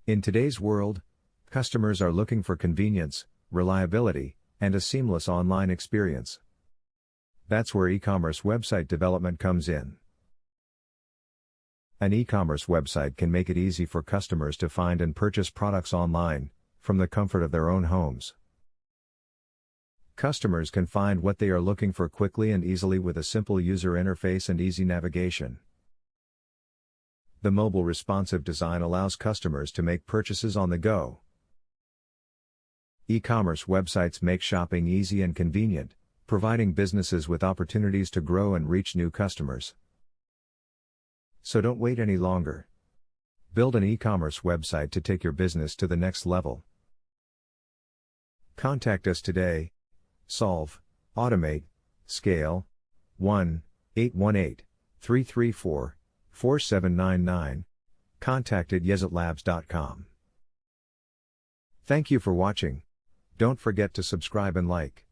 In today's world, customers are looking for convenience, reliability, and a seamless online experience. That's where e-commerce website development comes in. An e-commerce website can make it easy for customers to find and purchase products online, from the comfort of their own homes. Customers can find what they are looking for quickly and easily with a simple user interface and easy navigation. The mobile responsive design allows customers to make purchases on the go. E-commerce websites make shopping easy and convenient, providing businesses with opportunities to grow and reach new customers. So don't wait any longer. Build an e-commerce website to take your business to the next level. Contact us today. Solve, automate, scale. 1-818-334-4799. contact@yezitlabs.com. Thank you for watching. Don't forget to subscribe and like.